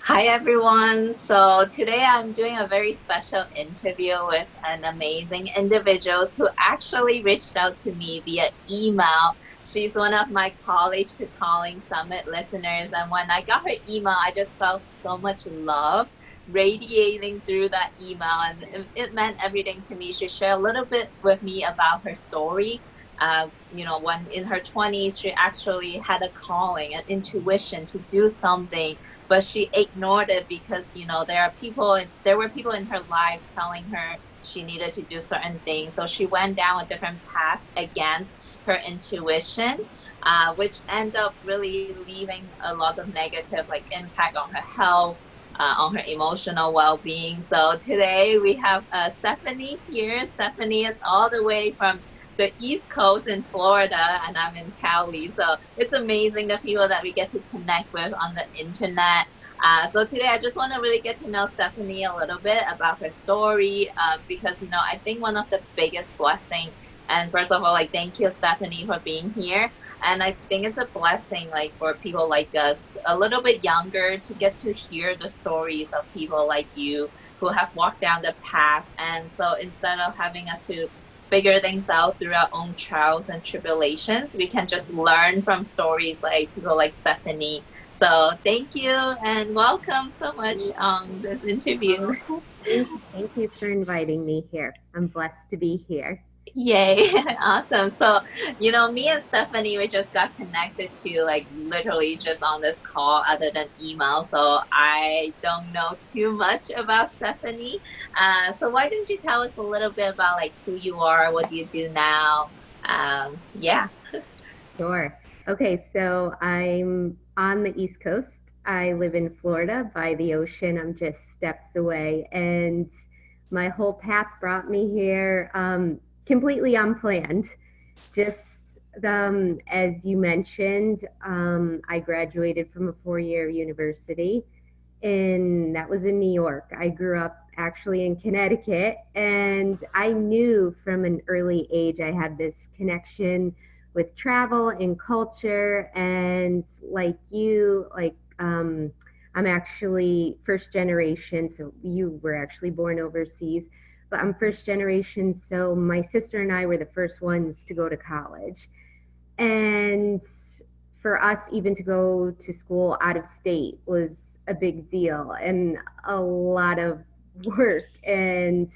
Hi everyone. So today I'm doing a very special interview with an amazing individuals who actually reached out to me via email. She's one of my College to Calling Summit listeners, and when I got her email, I just felt so much love radiating through that email, and it meant everything to me. She shared a little bit with me about her story. When in her 20s, she actually had a calling, an intuition to do something, but she ignored it because there were people in her lives telling her she needed to do certain things, so she went down a different path against her intuition, which ended up really leaving a lot of negative like impact on her health, on her emotional well-being. So today we have Stephanie here. Stephanie is all the way from the East Coast in Florida, and I'm in Cali. So it's amazing the people that we get to connect with on the internet. So today I just want to really get to know Stephanie a little bit about her story, because I think one of the biggest blessing. And first of all, like thank you, Stephanie, for being here. And I think it's a blessing, like for people like us, a little bit younger, to get to hear the stories of people like you who have walked down the path. And so instead of having us to figure things out through our own trials and tribulations, we can just learn from stories like people like Stephanie. So thank you and welcome so much on this interview. Oh, thank you for inviting me here. I'm blessed to be here. Yay. Awesome. So, me and Stephanie, we just got connected to like literally just on this call other than email. So I don't know too much about Stephanie. So why don't you tell us a little bit about like who you are, what do you do now? Yeah. Sure. Okay, so I'm on the East Coast. I live in Florida by the ocean. I'm just steps away. And my whole path brought me here completely unplanned. Just as you mentioned, I graduated from a 4-year university, and that was in New York. I grew up actually in Connecticut, and I knew from an early age I had this connection with travel and culture. And like you, I'm actually first generation, so you were actually born overseas, but I'm first generation. So my sister and I were the first ones to go to college. And for us, even to go to school out of state was a big deal and a lot of work. And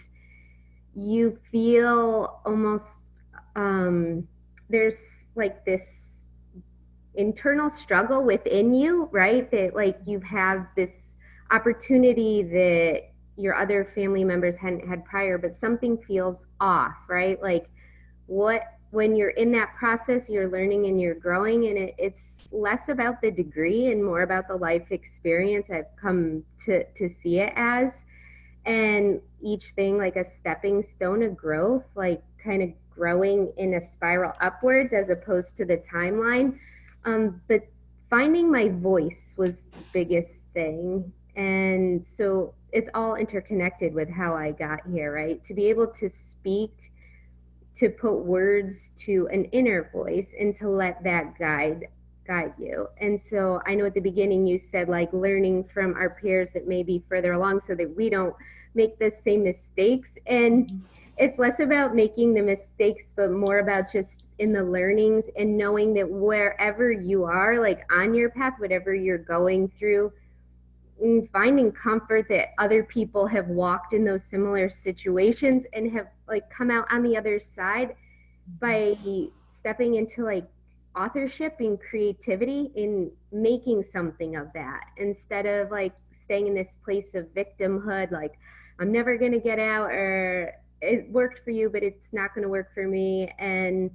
you feel almost, um, there's like this internal struggle within you, right? That like you have this opportunity that your other family members hadn't had prior, but something feels off, right? Like what when you're in that process, you're learning and you're growing, and it's less about the degree and more about the life experience. I've come to see it as, and each thing like a stepping stone of growth, like kind of growing in a spiral upwards as opposed to the timeline. But finding my voice was the biggest thing. And so it's all interconnected with how I got here, right? To be able to speak, to put words to an inner voice, and to let that guide you. And so I know at the beginning you said like learning from our peers that may be further along so that we don't make the same mistakes. And it's less about making the mistakes but more about just in the learnings and knowing that wherever you are, like on your path, whatever you're going through, finding comfort that other people have walked in those similar situations and have like come out on the other side by stepping into like authorship and creativity in making something of that, instead of like staying in this place of victimhood, like I'm never going to get out, or it worked for you but it's not going to work for me. And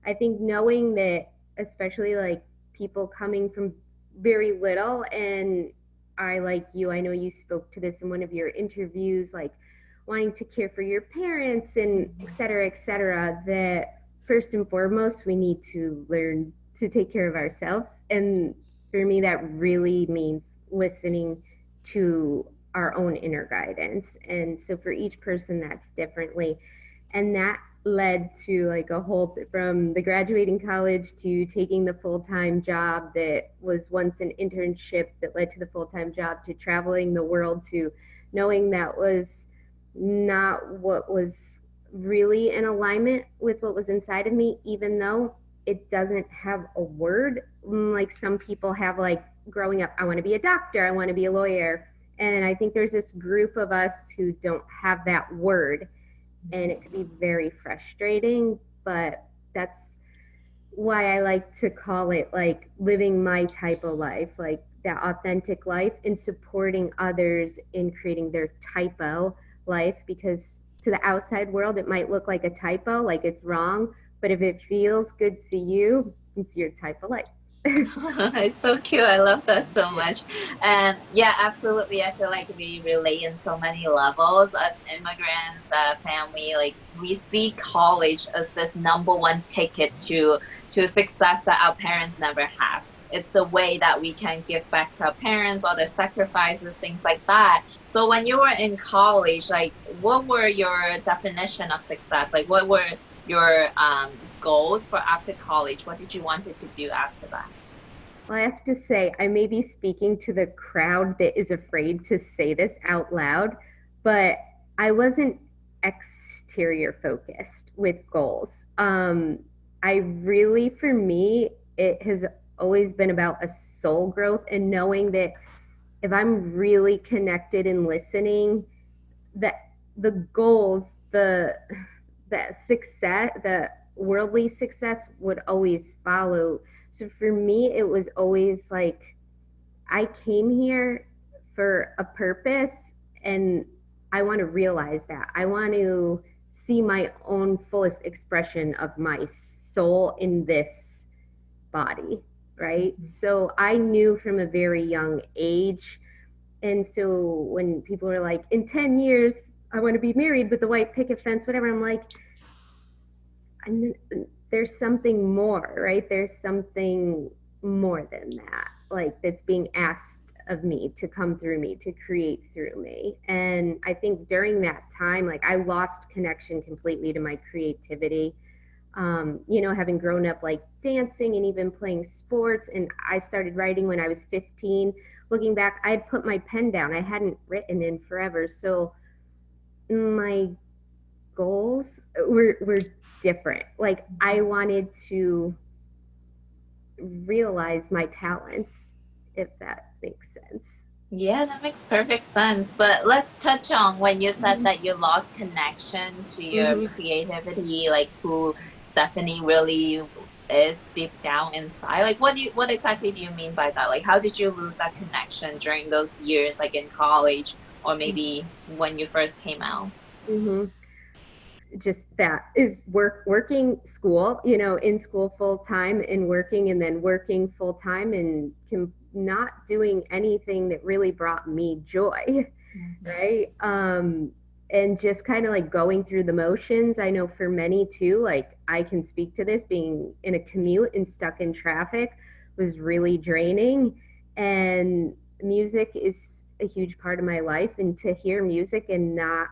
I think knowing that, especially like people coming from very little, and I, like you, I know you spoke to this in one of your interviews, like wanting to care for your parents and et cetera, that first and foremost, we need to learn to take care of ourselves. And for me, that really means listening to our own inner guidance. And so for each person, that's differently. And that led to like a whole, from the graduating college to taking the full-time job that was once an internship that led to the full-time job, to traveling the world, to knowing that was not what was really in alignment with what was inside of me, even though it doesn't have a word. Like some people have, like growing up, I want to be a doctor, I want to be a lawyer. And I think there's this group of us who don't have that word, and it could be very frustrating, but that's why I like to call it like living my type of life, like that authentic life, and supporting others in creating their typo life. Because to the outside world, it might look like a typo, like it's wrong, but if it feels good to you, it's your type of life. It's so cute. I love that so Yeah. much. And yeah, absolutely. I feel like we relate in so many levels as immigrants, family. Like we see college as this number one ticket to success that our parents never have. It's the way that we can give back to our parents, all the sacrifices, things like that. So when you were in college, like what were your definition of success? Like what were your goals for after college? What did you wanted to do after that? Well, I have to say, I may be speaking to the crowd that is afraid to say this out loud, but I wasn't exterior focused with goals. I really, for me, it has always been about a soul growth and knowing that if I'm really connected and listening, that the goals, the success, the worldly success would always follow. So for me, it was always like I came here for a purpose, and I want to realize that. I want to see my own fullest expression of my soul in this body, right? So I knew from a very young age. And so when people were like, in 10 years, I want to be married with the white picket fence, whatever, I'm like, I'm, there's something more, right? There's something more than that, like that's being asked of me to come through me, to create through me. And I think during that time, like I lost connection completely to my creativity. Having grown up like dancing and even playing sports, and I started writing when I was 15. Looking back, I had put my pen down. I hadn't written in forever. So my goals were different. Like I wanted to realize my talents, if that makes sense. Yeah, that makes perfect sense. But let's touch on when you said that you lost connection to your Mm-hmm. creativity, like who Stephanie really is deep down inside. Like what exactly do you mean by that? Like how did you lose that connection during those years, like in college or maybe when you first came out? Mm-hmm. Just that is working school, in school full time and working, and then working full time and not doing anything that really brought me joy. Right. And just kind of like going through the motions. I know for many too, like I can speak to this, being in a commute and stuck in traffic was really draining. And music is a huge part of my life, and to hear music and not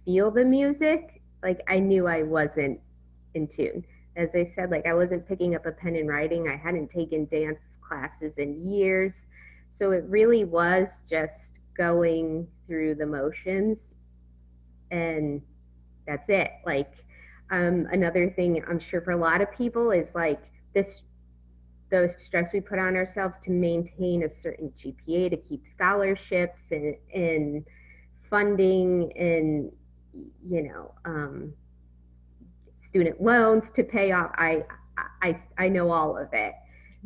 feel the music, like I knew I wasn't in tune. As I said, like I wasn't picking up a pen and writing. I hadn't taken dance classes in years. So it really was just going through the motions, and that's it. Like another thing I'm sure for a lot of people is like this, the stress we put on ourselves to maintain a certain GPA, to keep scholarships and funding, and student loans to pay off. I know all of it.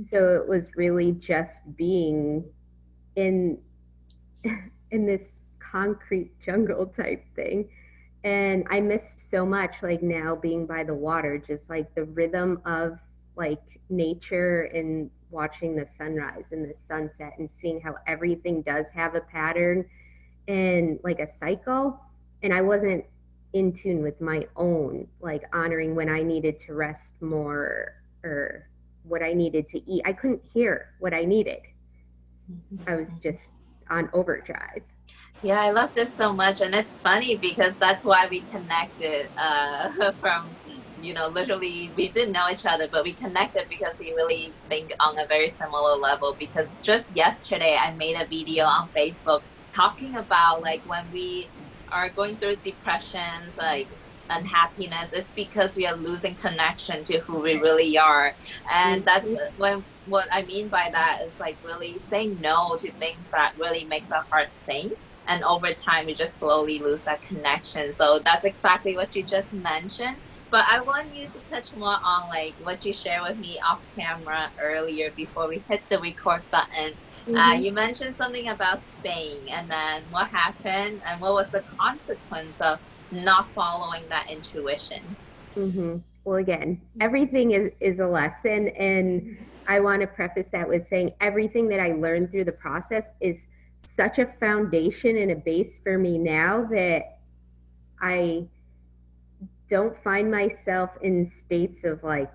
So it was really just being in in this concrete jungle type thing. And I missed so much, like now being by the water, just like the rhythm of like nature and watching the sunrise and the sunset and seeing how everything does have a pattern and like a cycle. And I wasn't in tune with my own, like honoring when I needed to rest more or what I needed to eat. I couldn't hear what I needed. I was just on overdrive. Yeah, I love this so much, and it's funny because that's why we connected from literally we didn't know each other, but we connected because we really think on a very similar level. Because just yesterday, I made a video on Facebook talking about like when we are going through depressions, like unhappiness, it's because we are losing connection to who we really are. And that's Mhm. when what I mean by that is like really saying no to things that really makes our hearts sing, and over time we just slowly lose that connection. So that's exactly what you just mentioned, but I want you to touch more on like what you shared with me off camera earlier before we hit the record button. Mhm. You mentioned something about Spain, and then what happened and what was the consequence of not following that intuition? Well, again, everything is a lesson, and I want to preface that with saying everything that I learned through the process is such a foundation and a base for me now that I don't find myself in states of like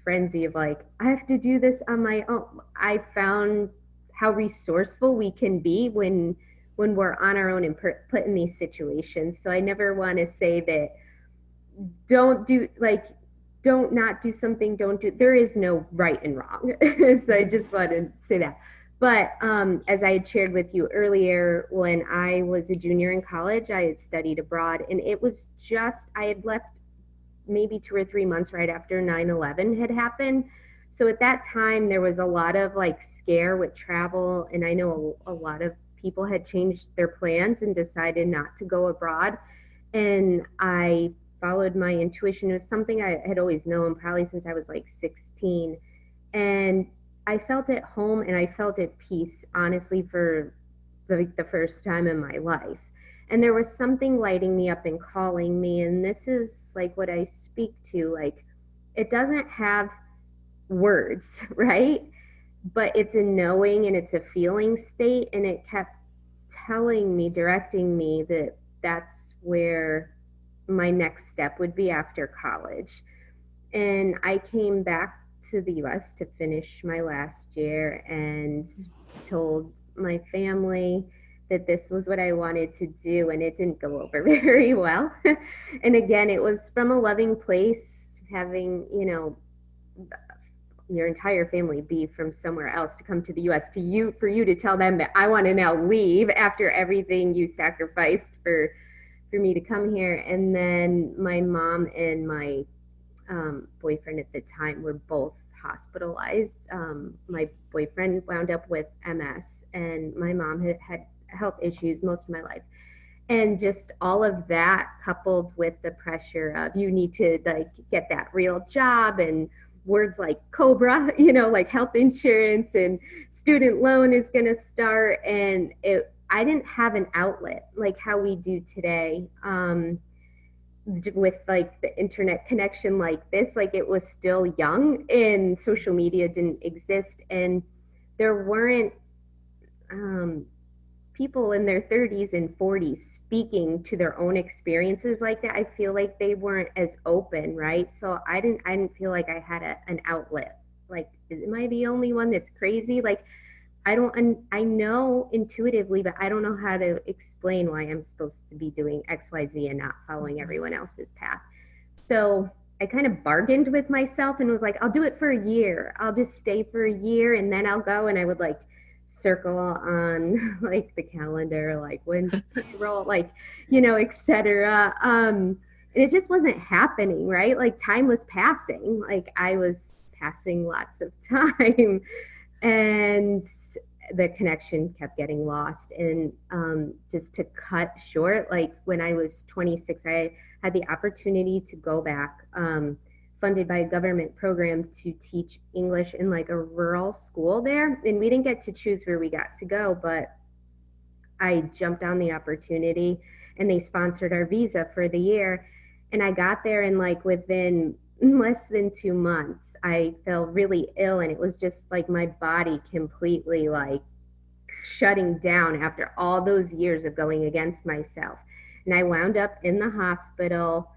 frenzy of like I have to do this on my own. I found how resourceful we can be when we're on our own and put in these situations. So I never want to say that don't do like don't not do something, don't do, there is no right and wrong. So I just want to say that. But as I had shared with you earlier, when I was a junior in college, I had studied abroad, and it was just I had left maybe 2 or 3 months right after 9/11 had happened. So at that time, there was a lot of like scare with travel. And I know a lot of people had changed their plans and decided not to go abroad. And I followed my intuition. It was something I had always known probably since I was like 16. And I felt at home and I felt at peace, honestly, for the first time in my life. And there was something lighting me up and calling me. And this is like what I speak to. Like, it doesn't have words, right? But it's a knowing and it's a feeling state. And it kept telling me, directing me that that's where my next step would be after college. And I came back to the US to finish my last year and told my family that this was what I wanted to do, and it didn't go over very well. And again, it was from a loving place, having, your entire family be from somewhere else to come to the US to you for you to tell them that I want to now leave after everything you sacrificed for me to come here. And then my mom and my boyfriend at the time were both hospitalized. My boyfriend wound up with MS, and my mom had health issues most of my life. And just all of that coupled with the pressure of you need to like get that real job, and words like cobra, like health insurance and student loan is going to start. And I didn't have an outlet like how we do today. With like the internet connection like this, like it was still young and social media didn't exist, and there weren't um, people in their 30s and 40s speaking to their own experiences like that. I feel like they weren't as open, right? So I didn't feel like I had an outlet. Like, am I the only one that's crazy? Like, I don't, and I know intuitively, but I don't know how to explain why I'm supposed to be doing XYZ and not following everyone else's path. So I kind of bargained with myself and was like, I'll do it for a year. I'll just stay for a year and then I'll go. And I would like circle on like the calendar, like when payroll, like, etc. And it just wasn't happening, right? Like time was passing, like I was passing lots of time. And the connection kept getting lost. And just to cut short, like when I was 26, I had the opportunity to go back, funded by a government program, to teach English in like a rural school there. And we didn't get to choose where we got to go, but I jumped on the opportunity and they sponsored our visa for the year. And I got there, and like within less than 2 months, I fell really ill. And it was just like my body completely like shutting down after all those years of going against myself. And I wound up in the hospital,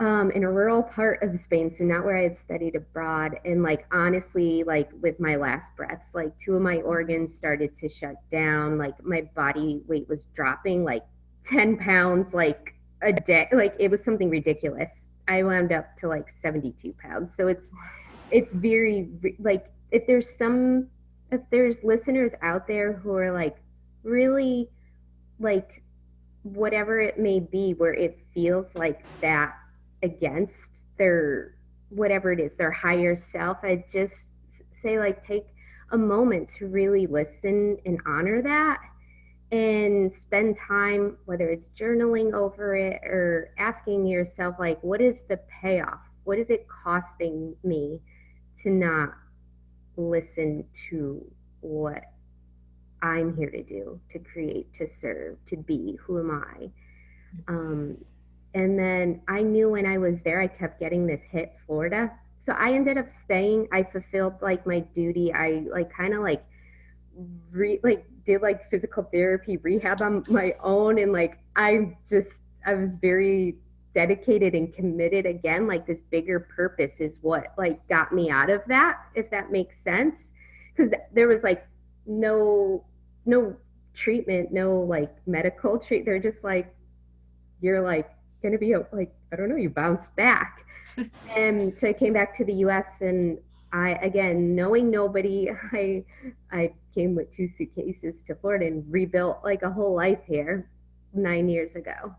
in a rural part of Spain, so not where I had studied abroad. And like honestly, like with my last breaths, like two of my organs started to shut down. Like my body weight was dropping like 10 pounds, like a day. Like it was something ridiculous. I wound up to like 72 pounds. So it's very like if there's listeners out there who are like really like whatever it may be where it feels like that against their whatever it is their higher self, I just say like take a moment to really listen and honor that and spend time, whether it's journaling over it or asking yourself like what is the payoff, what is it costing me to not listen to what I'm here to do, to create, to serve, to be, who am I? um, and then I knew when I was there, I kept getting this hit Florida. So I ended up staying. I fulfilled like my duty. I like kind of like like did like physical therapy rehab on my own, and like I was very dedicated and committed again. Like this bigger purpose is what like got me out of that, if that makes sense. Because there was like no treatment, no like medical treat. They're just like you're like going to be like I don't know, you bounce back. And so I came back to the US, and I again knowing nobody, I came with 2 suitcases to Florida and rebuilt like a whole life here 9 years ago.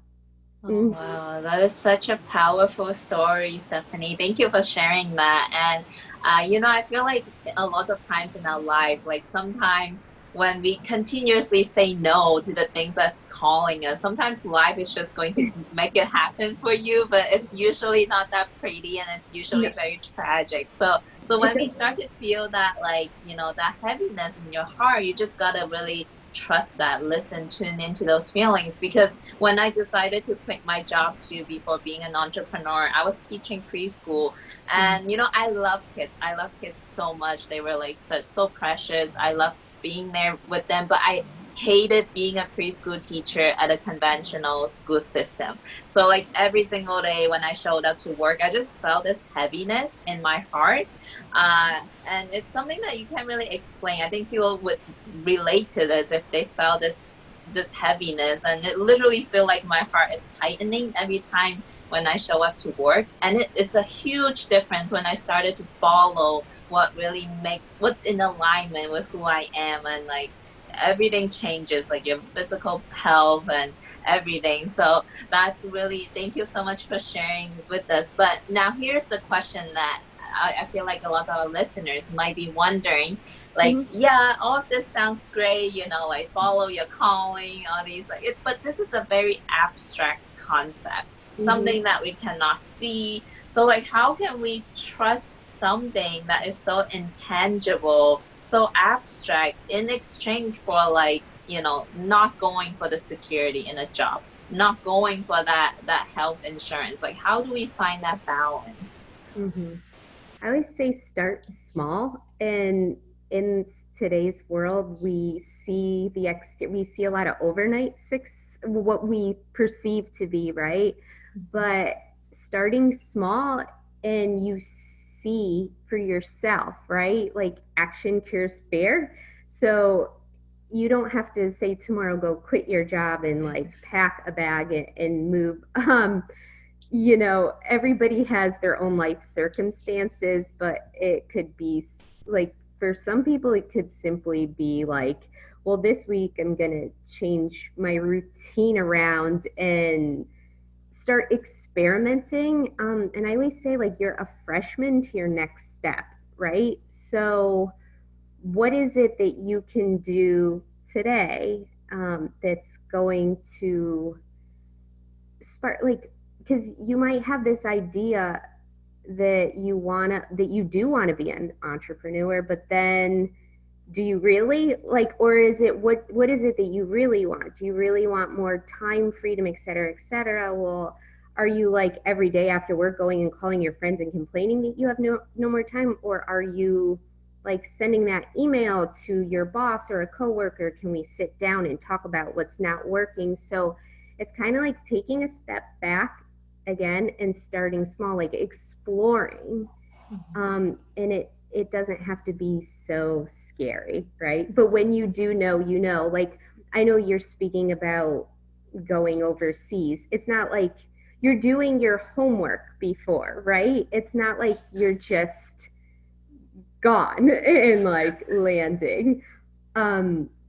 Oh, Mm-hmm. wow. That is such a powerful story, Stephanie. Thank you for sharing that. And, I feel like a lot of times in our life, like sometimes when we continuously say no to the things that's calling us, sometimes life is just going to make it happen for you, but it's usually not that pretty and it's No. usually very tragic. So when we start to feel that, like, that heaviness in your heart, you just gotta really trust that, listen, tune into those feelings. Because when I decided to quit my job to before being an entrepreneur, I was teaching preschool. And I love kids. I love kids so much. They were like so precious. I loved being there with them, but I hated being a preschool teacher at a conventional school system. So like every single day when I showed up to work, I just felt this heaviness in my heart. And it's something that you can't really explain. I think people would relate to this if they felt this heaviness, and it literally feel like my heart is tightening every time when I show up to work. And it's a huge difference when I started to follow what really makes what's in alignment with who I am, and like everything changes, like your physical health and everything. So that's really, thank you so much for sharing with us. But now here's the question that I feel like a lot of our listeners might be wondering, like, Mm-hmm. yeah, all of this sounds great, like follow your calling, all these, like, but this is a very abstract concept, Mm-hmm. something that we cannot see. So, like, how can we trust something that is so intangible, so abstract, in exchange for, like, not going for the security in a job, not going for that health insurance? Like, how do we find that balance? Mm-hmm. I always say start small. And in today's world, we see a lot of overnight what we perceive to be right, but starting small and you see for yourself, right? Like action cures fear. So you don't have to say tomorrow go quit your job and like pack a bag and move. Everybody has their own life circumstances, but it could be like for some people, it could simply be like, well, this week I'm going to change my routine around and start experimenting. And I always say, like, you're a freshman to your next step, right? So, what is it that you can do today that's going to spark, like, because you might have this idea that you do want to be an entrepreneur, but then do you really like, or is it what is it that you really want? Do you really want more time, freedom, et cetera, et cetera? Well, are you like every day after work going and calling your friends and complaining that you have no more time, or are you like sending that email to your boss or a coworker, can we sit down and talk about what's not working? So it's kind of like taking a step back again and starting small, like exploring. And it doesn't have to be so scary, right? But when you do know, like I know you're speaking about going overseas. It's not like you're doing your homework before, right? It's not like you're just gone and like landing.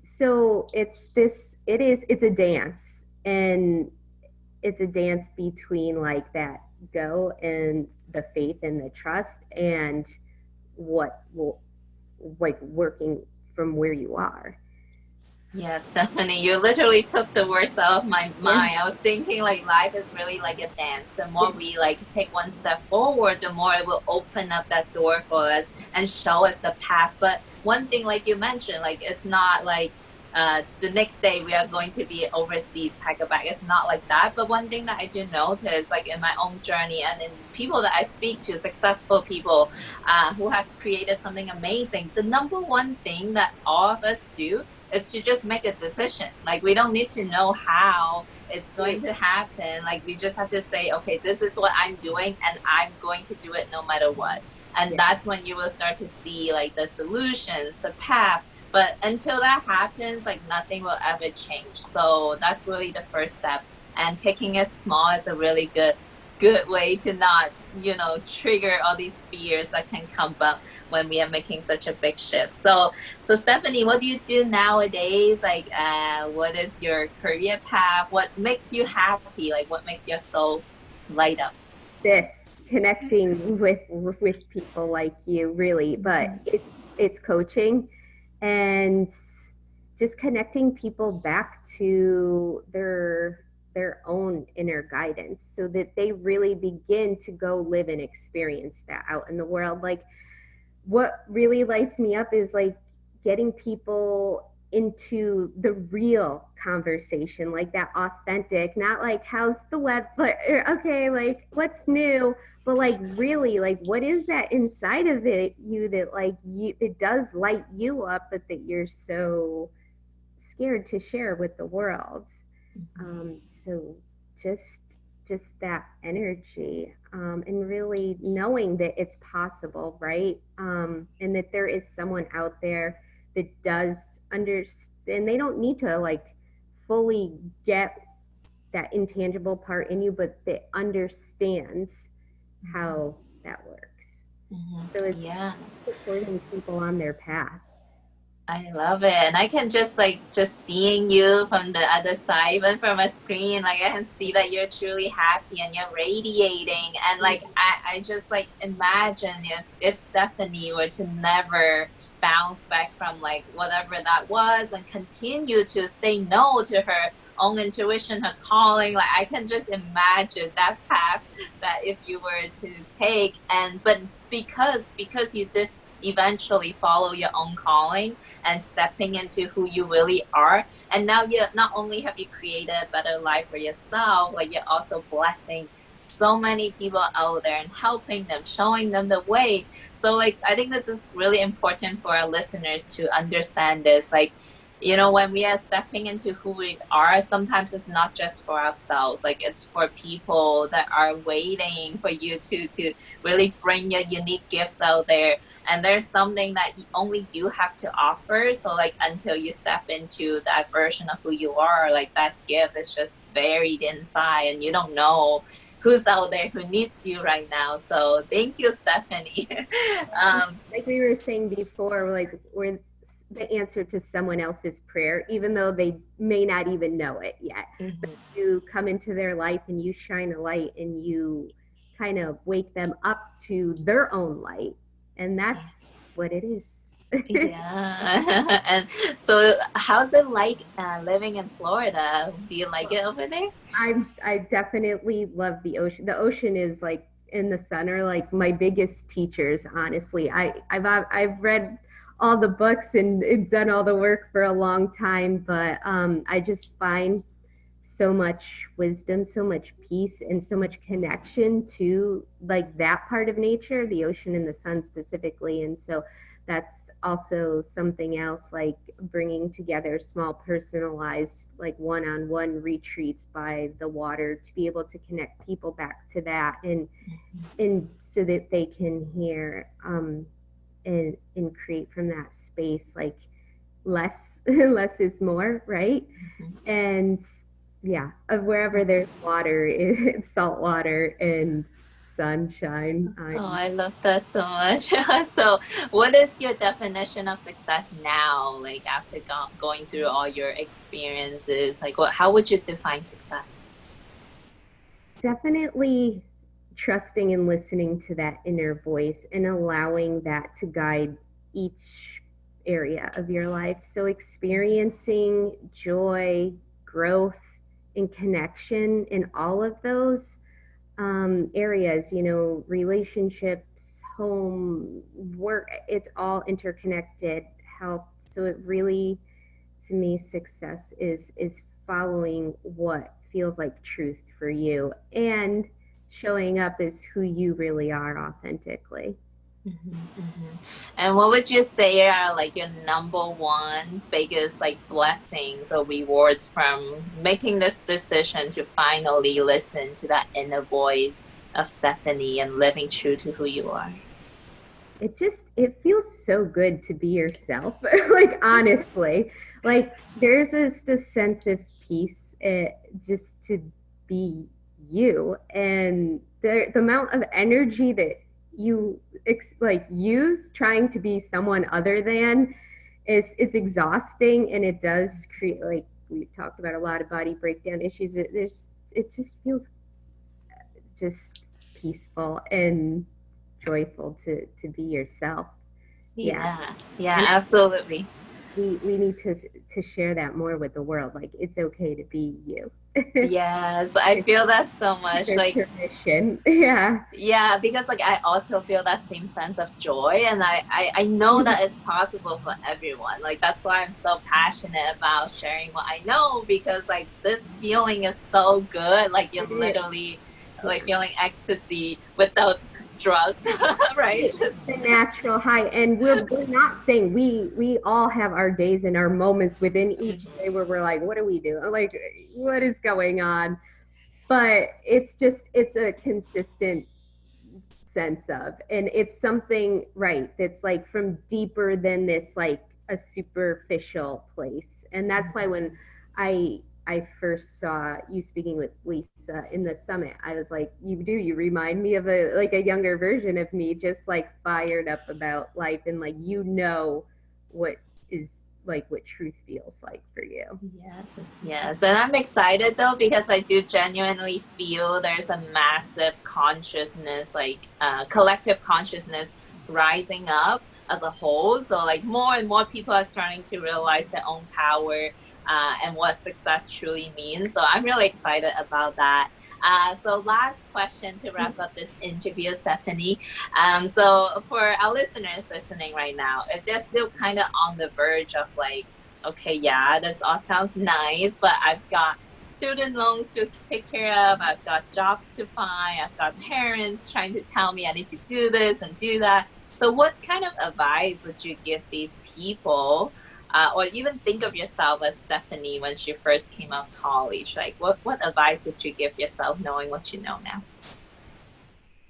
So it's a dance, and it's a dance between like that go and the faith and the trust and what will like working from where you are. Yes, definitely. You literally took the words out of my Yeah. mind. I was thinking like life is really like a dance. The more we like take one step forward, the more it will open up that door for us and show us the path. But one thing, like you mentioned, like it's not like the next day we are going to be overseas, pack a bag. It's not like that. But one thing that I do notice, like in my own journey and in people that I speak to, successful people who have created something amazing, the number one thing that all of us do is to just make a decision. Like we don't need to know how it's going to happen. Like we just have to say, okay, this is what I'm doing and I'm going to do it no matter what. And Yeah. that's when you will start to see like the solutions, the path. But until that happens, like nothing will ever change. So that's really the first step. And taking it small is a really good way to not, trigger all these fears that can come up when we are making such a big shift. So Stephanie, what do you do nowadays? Like, what is your career path? What makes you happy? Like, what makes your soul light up? This connecting with people like you really, but it's coaching and just connecting people back to their own inner guidance so that they really begin to go live and experience that out in the world. Like what really lights me up is like getting people into the real conversation, like that authentic, not like how's the weather, okay, like what's new, but like really like what is that inside of you that like you it does light you up, but that you're so scared to share with the world. So just just that energy, and really knowing that it's possible, right? And that there is someone out there that does understand. They don't need to like fully get that intangible part in you, but that understands how that works. So it's Yeah. supporting people on their path. I love it. And I can just seeing you from the other side, even from a screen, like I can see that you're truly happy and you're radiating. And like I just like imagine if Stephanie were to never bounce back from like whatever that was and continue to say no to her own intuition, her calling. Like I can just imagine that path that if you were to take, and but because you did eventually follow your own calling and stepping into who you really are. And now you not only have you created a better life for yourself, like you're also blessing so many people out there and helping them, showing them the way. So like I think this is really important for our listeners to understand this. Like, when we are stepping into who we are, sometimes it's not just for ourselves. Like it's for people that are waiting for you to really bring your unique gifts out there, and there's something that only you have to offer. So like until you step into that version of who you are, like that gift is just buried inside and you don't know who's out there who needs you right now. So thank you, Stephanie. um Like we were saying before, like we're the answer to someone else's prayer, even though they may not even know it yet. But mhm. you come into their life and you shine a light and you kind of wake them up to their own light. And that's what it is. Yeah. And so how's it like living in Florida? Do you like it over there? I definitely love the ocean. The ocean is like in the center, like my biggest teachers. Honestly, I've read all the books and done all the work for a long time, but I just find so much wisdom, so much peace, and so much connection to like that part of nature, the ocean and the sun specifically. And so that's also something else, like bringing together small personalized like one-on-one retreats by the water to be able to connect people back to that, and so that they can hear, and create from that space like less less is more, right? Mhm. And yeah, of wherever there's water, it's salt water and sunshine. Oh, I love that so much. So, what is your definition of success now? Like after going through all your experiences, like how would you define success? Definitely trusting and listening to that inner voice and allowing that to guide each area of your life. So, experiencing joy, growth, and connection in all of those areas, relationships, home, work, it's all interconnected, health. So, it really, to me, success is following what feels like truth for you and showing up as who you really are authentically. And what would you say are like your number one biggest like blessings or rewards from making this decision to finally listen to that inner voice of Stephanie and living true to who you are? It feels so good to be yourself. Like, honestly, like there's just a sense of peace, just to be you, and the amount of energy that you like use trying to be someone other than is exhausting, and it does create, like we've talked about, a lot of body breakdown issues, but it just feels just peaceful and joyful to be yourself. Yeah. Yeah, yeah, And absolutely. we need to share that more with the world. Like, it's okay to be you. Yes, I It's feel that so much. our Like, permission. Yeah. yeah, because like I also feel that same sense of joy, and I know that it's possible for everyone. Like that's why I'm so passionate about sharing what I know, because like this feeling is so good. Like you're It is. literally like Yeah. feeling ecstasy without drugs, right? Right. Just The natural high. And we're not saying, we all have our days and our moments within each day where we're like, what are we doing? Like, what is going on? But it's a consistent sense of, and it's something, right, that's like from deeper than this, like a superficial place. And that's why when I first saw you speaking with Lisa in the summit, I was like, you remind me of a younger version of me, just like fired up about life, and like, what is what truth feels like for you. yes, yes. And I'm excited though because I do genuinely feel there's a massive consciousness, like collective consciousness rising up as a whole. So like more and more people are starting to realize their own power and what success truly means. So I'm really excited about that. So last question to wrap up this interview, Stephanie. So for our listeners listening right now, if they're still kind of on the verge of like, okay, yeah, this all sounds nice, but I've got student loans to take care of. I've got jobs to find. I've got parents trying to tell me I need to do this and do that. So, what kind of advice would you give these people? Or even think of yourself as Stephanie when she first came out of college. Like, what advice would you give yourself knowing what you know now?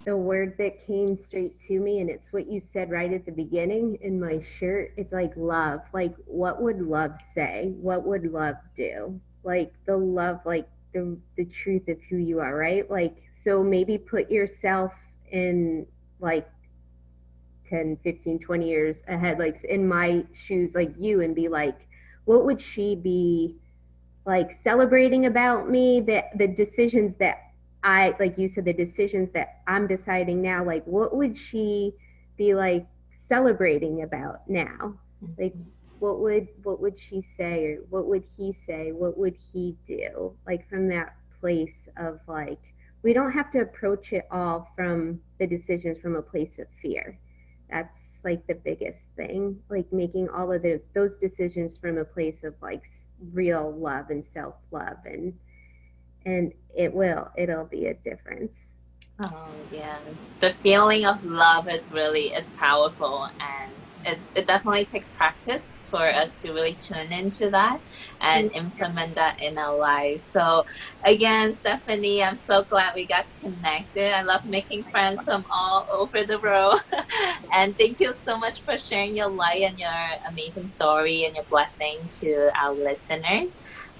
The word that came straight to me, and it's what you said right at the beginning in my shirt. It's like love. Like, what would love say? What would love do? Like, the love, like the truth of who you are, right? Like, so maybe put yourself in, like, 10, 15, 20 years ahead, like in my shoes, like you, and be like, what would she be like celebrating about me, that the decisions that I, like you said, the decisions that I'm deciding now, like what would she be like celebrating about now? Like, what would she say, or what would he say? What would he do? Like, from that place of, like, we don't have to approach it all from the decisions from a place of fear. That's like the biggest thing, like making all of those decisions from a place of like real love and self-love, and it'll be a difference. Oh, yes. The feeling of love is really, it's powerful, and it definitely takes practice for us to really tune into that and implement that in our lives. So again, Stephanie, I'm so glad we got connected. I love making friends from all over the world. And thank you so much for sharing your light and your amazing story and your blessing to our listeners.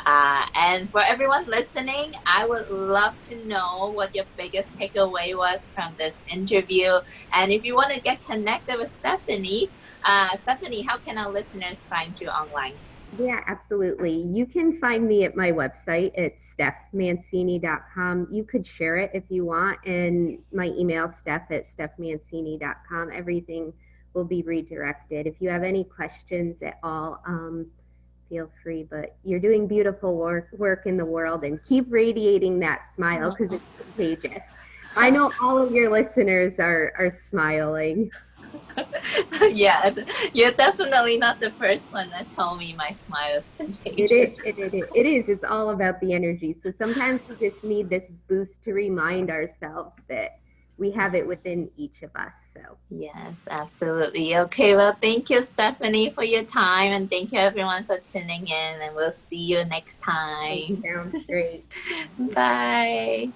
And for everyone listening, I would love to know what your biggest takeaway was from this interview. And if you want to get connected with Stephanie, Stephanie, how can our listeners find you online? Yeah, absolutely. You can find me at my website. It's stephmancini.com. You could share it if you want. And my email, steph@stephmancini.com. Everything will be redirected. If you have any questions at all, feel free. But you're doing beautiful work in the world and keep radiating that smile because it's contagious. I know all of your listeners are smiling. Yeah, you're definitely not the first one that told me my smile is It contagious. is, it is. It's all about the energy. So sometimes we just need this boost to remind ourselves that we have it within each of us. So Yes, absolutely. Okay, well, thank you, Stephanie, for your time, and thank you, everyone, for tuning in, and we'll see you next it time. sounds great. Bye.